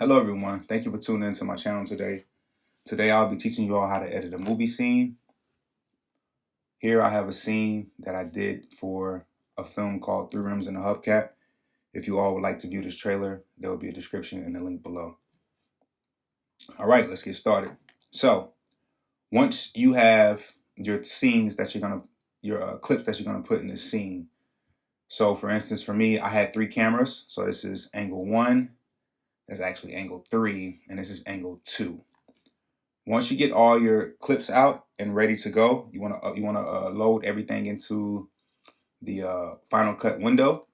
Hello everyone, thank you for tuning into my channel today. Today I'll be teaching you all how to edit a movie scene. Here I have a scene that I did for a film called Three Rims and a Hubcap. If you all would like to view this trailer, there will be a description and a link below. Alright, let's get started. So, once you have your scenes that your clips that you're gonna put in this scene. So for instance, for me, I had 3 cameras. So this is angle 1, that's actually angle 3, and this is angle 2. Once you get all your clips out and ready to go, you want to load everything into the Final Cut window.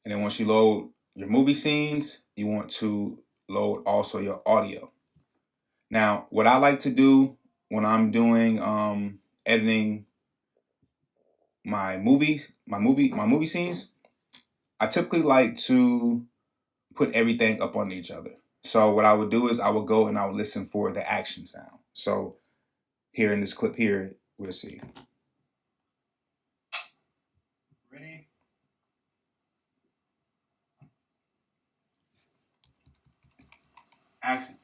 And then once you load your movie scenes, you want to load also your audio. Now, what I like to do when I'm doing editing my movie scenes, I typically like to put everything up on each other. So what I would do is I would go and I would listen for the action sound. So here in this clip here, we'll see. Ready? Action.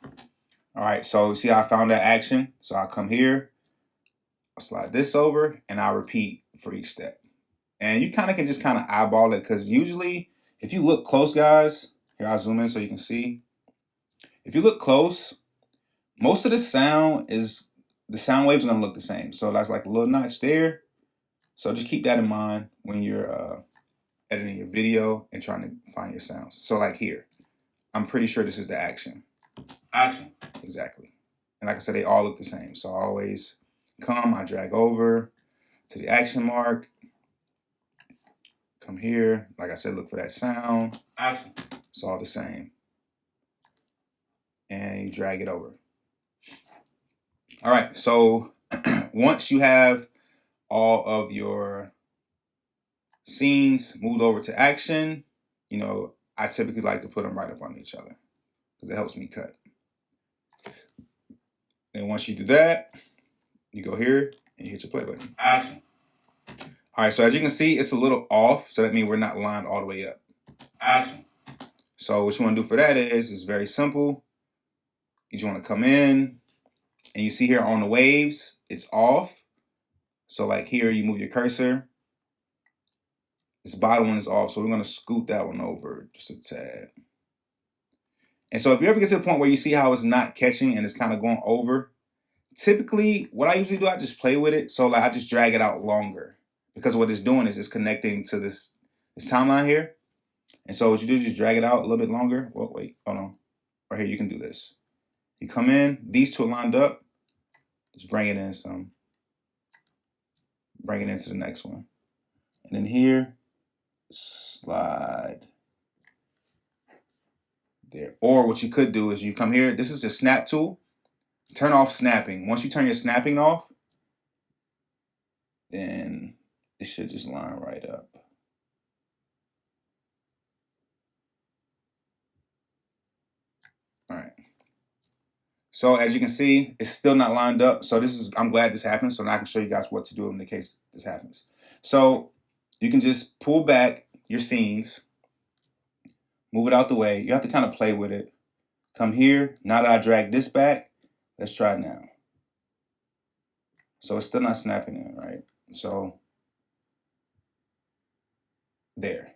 All right, so see how I found that action? So I'll come here, I'll slide this over, and I'll repeat for each step. And you kind of can just kind of eyeball it, because usually if you look close, guys, here I'll zoom in so you can see. If you look close, most of the sound waves are gonna look the same. So that's like a little notch there. So just keep that in mind when you're editing your video and trying to find your sounds. So like here, I'm pretty sure this is the action. Action. Exactly. And like I said, they all look the same. So I always I drag over to the action mark. Come here, like I said, look for that sound. Action. It's all the same. And you drag it over. All right, so once you have all of your scenes moved over to action, you know, I typically like to put them right up on each other because it helps me cut. And once you do that, you go here and you hit your play button. Action. All right, so as you can see, it's a little off, so that means we're not lined all the way up. Action. So what you want to do for that is very simple. You just want to come in, and you see here on the waves, it's off. So like here, you move your cursor. This bottom one is off, so we're going to scoot that one over just a tad. And so if you ever get to the point where you see how it's not catching and it's kind of going over, typically what I usually do, I just play with it. So like I just drag it out longer, because what it's doing is it's connecting to this timeline here. And so what you do is just drag it out a little bit longer. Well, wait, hold on. Right here, you can do this. You come in, these two are lined up, just bring it in some. Bring it into the next one. And then here, slide there. Or what you could do is you come here, this is the snap tool. Turn off snapping. Once you turn your snapping off, then it should just line right up. All right. So as you can see, it's still not lined up. So I'm glad this happened, so now I can show you guys what to do in the case this happens. So you can just pull back your scenes, move it out the way. You have to kind of play with it. Come here. Now that I drag this back, let's try it now. So it's still not snapping in, right? So there.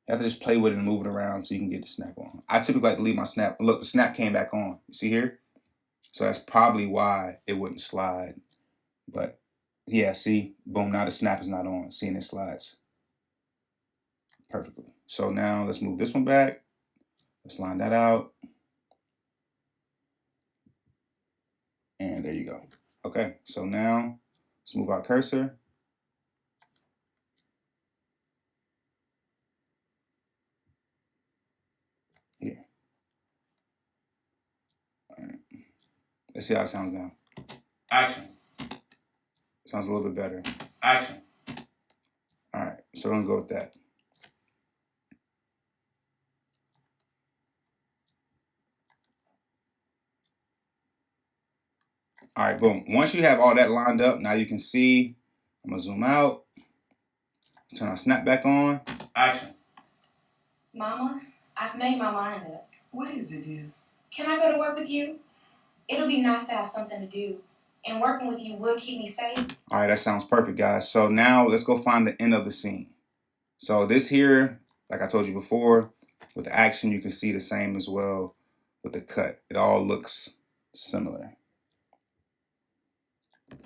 You have to just play with it and move it around so you can get the snap on. I typically like to leave my snap. Look, the snap came back on. You see here? So that's probably why it wouldn't slide. But yeah, see? Boom, now the snap is not on. Seeing it slides perfectly. So now let's move this one back. Let's line that out. And there you go. Okay, so now let's move our cursor. Here. All right. Let's see how it sounds now. Action. Sounds a little bit better. Action. All right, so we're gonna go with that. All right, boom. Once you have all that lined up, now you can see, I'm gonna zoom out. Let's turn our snap back on. Action. Mama, I've made my mind up. What is it, dear? Can I go to work with you? It'll be nice to have something to do. And working with you would keep me safe. All right, that sounds perfect, guys. So now let's go find the end of the scene. So this here, like I told you before, with the action, you can see the same as well with the cut. It all looks similar.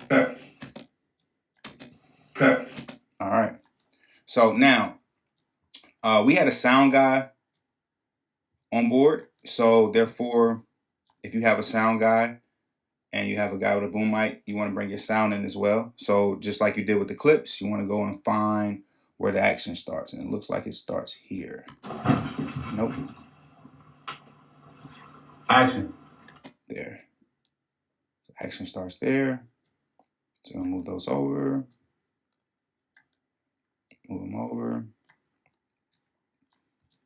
Cut. Cut. All right. So now, we had a sound guy on board. So therefore, if you have a sound guy and you have a guy with a boom mic, you want to bring your sound in as well. So just like you did with the clips, you want to go and find where the action starts. And it looks like it starts here. Nope. Action. There. Action starts there. So I'm gonna move those over. Move them over.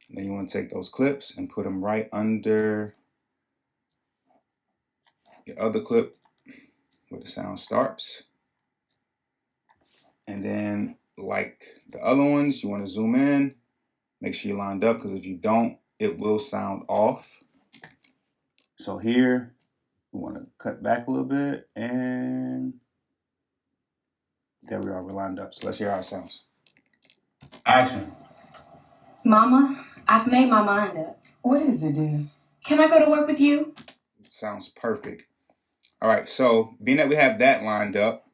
Then you want to take those clips and put them right under your other clip where the sound starts. And then, like the other ones, you want to zoom in, make sure you're lined up, because if you don't, it will sound off. So here, we want to cut back a little bit, and there we are, we're lined up. So let's hear how it sounds. Action. Mama, I've made my mind up. What is it, dear? Can I go to work with you? It sounds perfect. All right, so being that we have that lined up,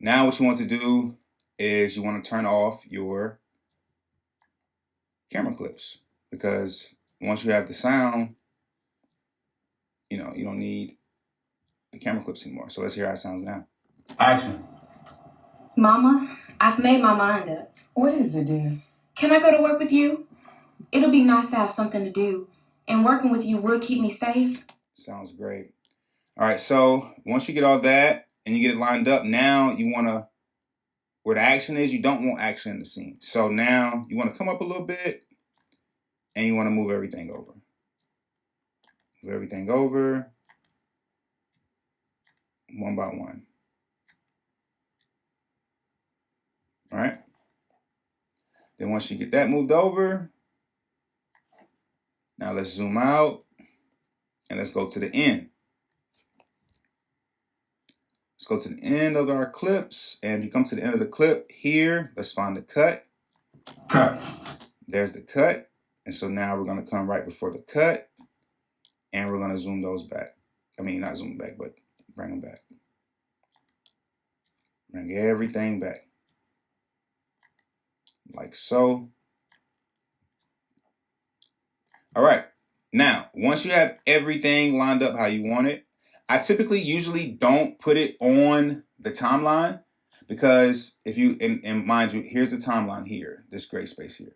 now what you want to do is you want to turn off your camera clips, because once you have the sound, you don't need the camera clips anymore. So let's hear how it sounds now. Action. Mama, I've made my mind up. What is it, dear? Can I go to work with you? It'll be nice to have something to do. And working with you would keep me safe. Sounds great. All right, so once you get all that and you get it lined up, now you want to, where the action is, you don't want action in the scene. So now you want to come up a little bit and you want to move everything over. Move everything over one by one. All right. Then once you get that moved over, now let's zoom out and let's go to the end. Let's go to the end of our clips, and if you come to the end of the clip here, let's find the cut. Cut. There's the cut. And so now we're going to come right before the cut, and we're going to zoom those back. I mean, not zoom back, but bring them back. Bring everything back. Like so. All right. Now, once you have everything lined up how you want it, I typically usually don't put it on the timeline, because if you, and mind you, here's the timeline here, this gray space here.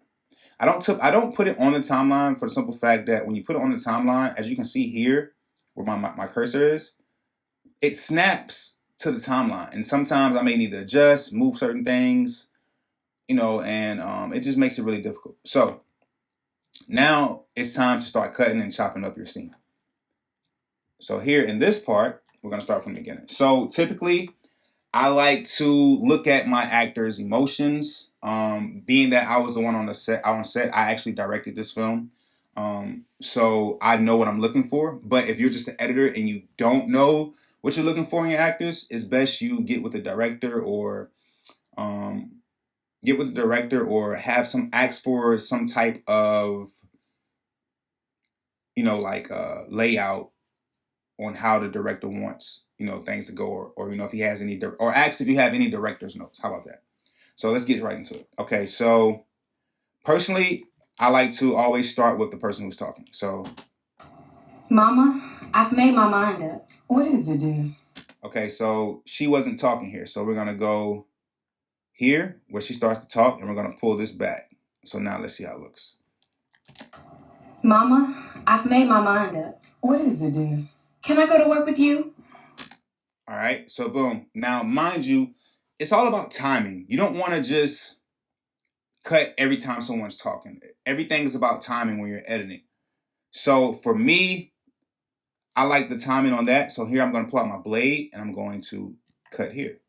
I don't put it on the timeline for the simple fact that when you put it on the timeline, as you can see here, where my cursor is, it snaps to the timeline. And sometimes I may need to adjust, move certain things, and it just makes it really difficult. So now it's time to start cutting and chopping up your scene. So here in this part, we're going to start from the beginning. So typically, I like to look at my actors' emotions. Being that I was the one on set, I actually directed this film. So I know what I'm looking for. But if you're just an editor and you don't know what you're looking for in your actors, it's best you get with the director, or have some ask for some type of, layout on how the director wants, things to go, or if he has any, or ask if you have any director's notes. How about that? So let's get right into it. Okay, so personally, I like to always start with the person who's talking. So, Mama, I've made my mind up. What is it, dear? Okay, so she wasn't talking here. So we're going to go here where she starts to talk, and we're going to pull this back. So now let's see how it looks. Mama, I've made my mind up. What is it, dear? Can I go to work with you? All right, so boom. Now, mind you, it's all about timing. You don't want to just cut every time someone's talking. Everything is about timing when you're editing. So for me, I like the timing on that. So here I'm going to pull out my blade, and I'm going to cut here.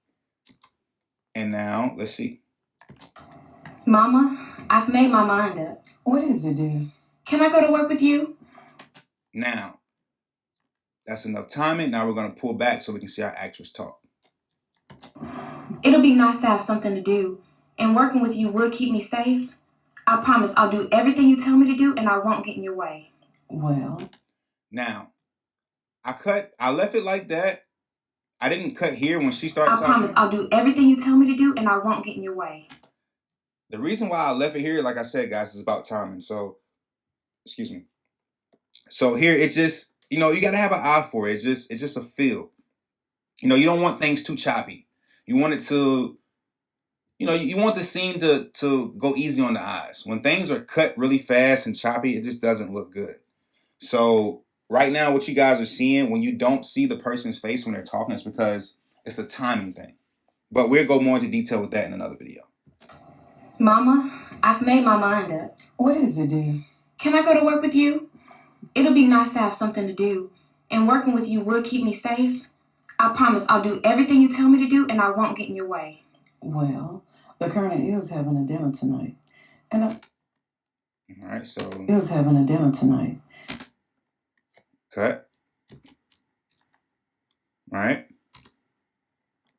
And now, let's see. Mama, I've made my mind up. What is it, dear? Can I go to work with you? Now, that's enough timing. Now we're going to pull back so we can see our actress talk. It'll be nice to have something to do, and working with you will keep me safe. I promise I'll do everything you tell me to do, and I won't get in your way. Well, Now, I left it like that. I didn't cut here when she started I talking. promise I'll do everything you tell me to do, and I won't get in your way. The reason why I left it here, like I said, guys, is about timing. So, excuse me. So here, it's just, you got to have an eye for it. It's just a feel. You don't want things too choppy. You want it to, you want the scene to go easy on the eyes. When things are cut really fast and choppy, it just doesn't look good. So right now, what you guys are seeing, when you don't see the person's face when they're talking, it's because it's a timing thing. But we'll go more into detail with that in another video. Mama, I've made my mind up. what is it, dear? Can I go to work with you? It'll be nice to have something to do, and working with you will keep me safe. I promise I'll do everything you tell me to do, and I won't get in your way. Well, the Colonel is having a dinner tonight. And All right, so is having a dinner tonight. cut. All right.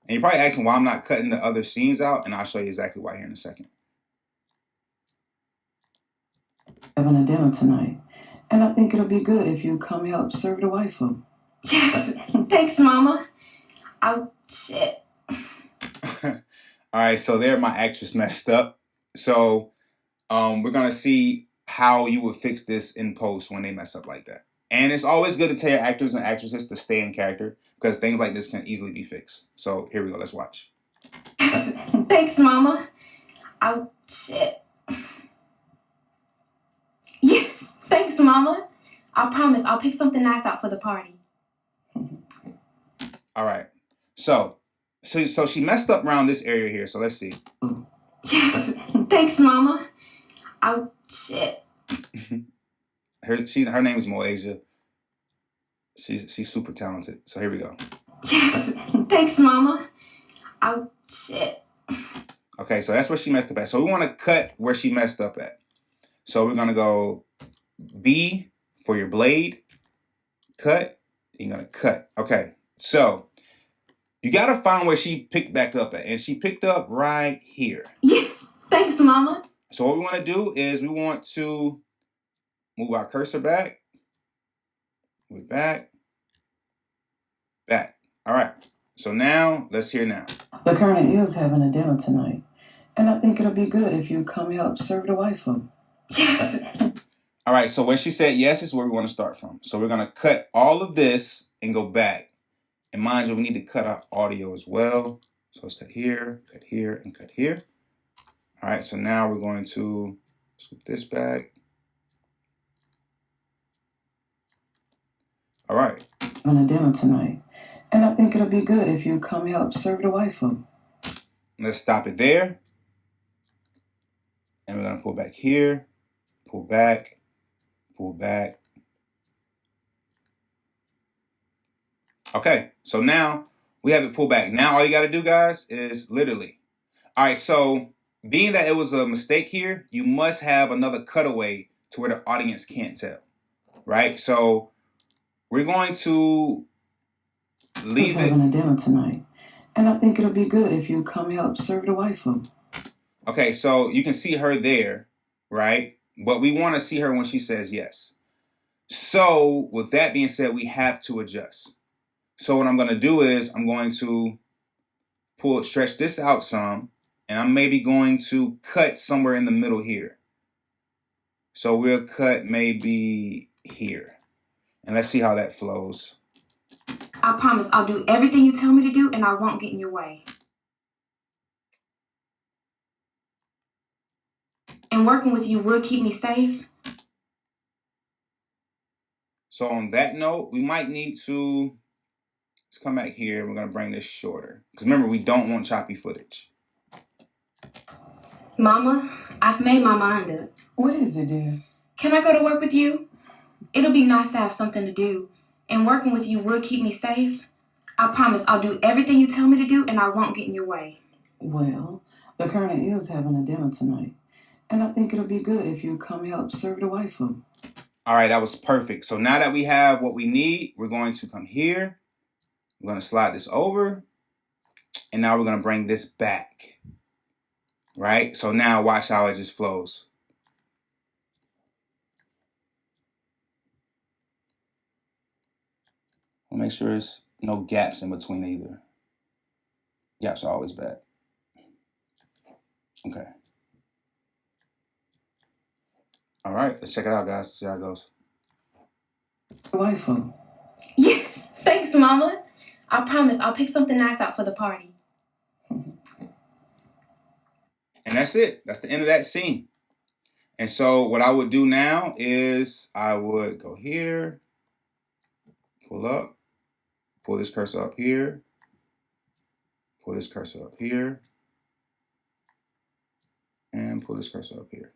And you're probably asking why I'm not cutting the other scenes out, and I'll show you exactly why here in a second. Having a dinner tonight. And I think it'll be good if you come help serve the waifu. Yes, thanks, Mama. Shit. All right, so there my actress messed up. So we're going to see how you would fix this in post when they mess up like that. And it's always good to tell your actors and actresses to stay in character because things like this can easily be fixed. So here we go. Let's watch. Yes, thanks, Mama. Shit. Yes, thanks, Mama. I promise I'll pick something nice out for the party. All right. So she messed up around this area here. So let's see. Yes, thanks, Mama. Shit. Her name is Moasia. She's super talented. So here we go. Yes, thanks, Mama. Shit. Okay, so that's where she messed up at. So we want to cut where she messed up at. So we're gonna go B for your blade. Cut. You're gonna cut. Okay. So you gotta find where she picked back up at, and she picked up right here. Yes, thanks, Mama. So what we want to do is we want to move our cursor back. Move back. Back. All right. So now let's hear now. The Colonel is having a dinner tonight. And I think it'll be good if you come help serve the waifu. Yes. All right. So when she said yes is where we want to start from. So we're gonna cut all of this and go back. And mind you, we need to cut our audio as well. So let's cut here, and cut here. All right, so now we're going to scoop this back. All right. Having a dinner tonight. And I think it'll be good if you come help serve the waifu. Let's stop it there. And we're going to pull back here, pull back, pull back. Okay, so now we have it pulled back. Now all you got to do, guys, is literally. All right, so being that it was a mistake here, you must have another cutaway to where the audience can't tell, right? So we're going to leave it. Having a dinner tonight. And I think it'll be good if you come help serve the waifu. Okay, so you can see her there, right? But we want to see her when she says yes. So with that being said, we have to adjust. So what I'm going to do is I'm going to stretch this out some, and I'm maybe going to cut somewhere in the middle here. So we'll cut maybe here. And let's see how that flows. I promise I'll do everything you tell me to do, and I won't get in your way. And working with you will keep me safe. So on that note, we might need to, let's come back here. We're going to bring this shorter. Because remember, we don't want choppy footage. Mama, I've made my mind up. What is it, dear? Can I go to work with you? It'll be nice to have something to do. And working with you will keep me safe. I promise I'll do everything you tell me to do, and I won't get in your way. Well, the Colonel is having a dinner tonight. And I think it'll be good if you come help serve the waifu. All right, that was perfect. So now that we have what we need, we're going to come here. We're going to slide this over. And now we're going to bring this back. Right? So now watch how it just flows. We'll make sure there's no gaps in between either. Gaps are always bad. Okay. All right, let's check it out, guys. See how it goes. Waifu. Yes, thanks, Mama. I promise I'll pick something nice out for the party. And that's it. That's the end of that scene. And so what I would do now is I would go here, pull up, pull this cursor up here, pull this cursor up here, and pull this cursor up here.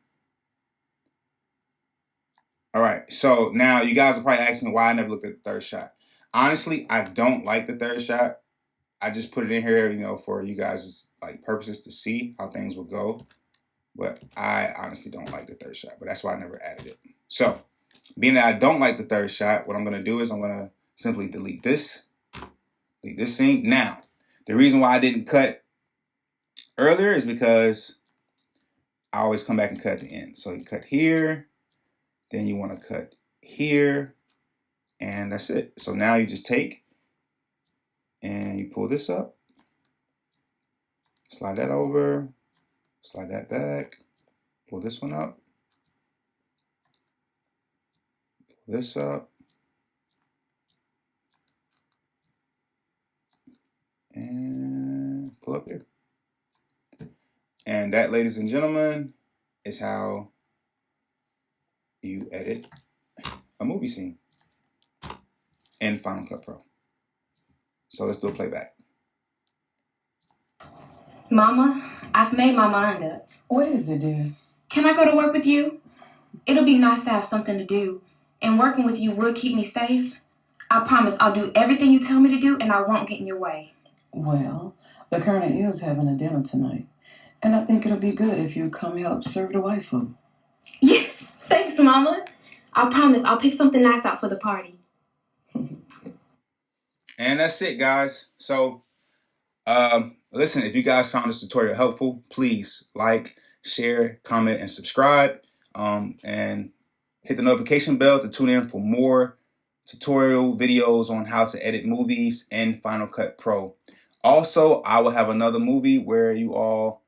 All right, so now you guys are probably asking why I never looked at the third shot. Honestly, I don't like the third shot. I just put it in here, you know, for you guys' like purposes to see how things will go. But I honestly don't like the third shot, but that's why I never added it. So, being that I don't like the third shot, what I'm gonna do is I'm gonna simply delete this scene. Now, the reason why I didn't cut earlier is because I always come back and cut at the end. So you cut here, then you wanna cut here, and that's it. So now you just take and you pull this up, slide that over, slide that back, pull this one up, pull this up, and pull up here. And that, ladies and gentlemen, is how you edit a movie scene in Final Cut Pro. So let's do a playback. Mama, I've made my mind up. What is it, dear? Can I go to work with you? It'll be nice to have something to do. And working with you will keep me safe. I promise I'll do everything you tell me to do and I won't get in your way. Well, the Colonel is having a dinner tonight. And I think it'll be good if you come help serve the waifu. Yes, thanks, Mama. I promise I'll pick something nice out for the party. And that's it, guys. So, listen, if you guys found this tutorial helpful, please like, share, comment, and subscribe. And hit the notification bell to tune in for more tutorial videos on how to edit movies in Final Cut Pro. Also, I will have another movie where you all,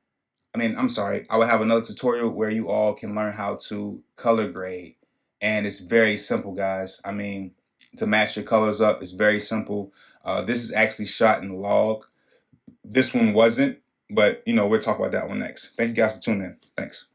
I will have another tutorial where you all can learn how to color grade. And it's very simple, guys. I mean, to match your colors up, it's very simple. This is actually shot in log. This one wasn't, but you know, we'll talk about that one next. Thank you guys for tuning in. Thanks.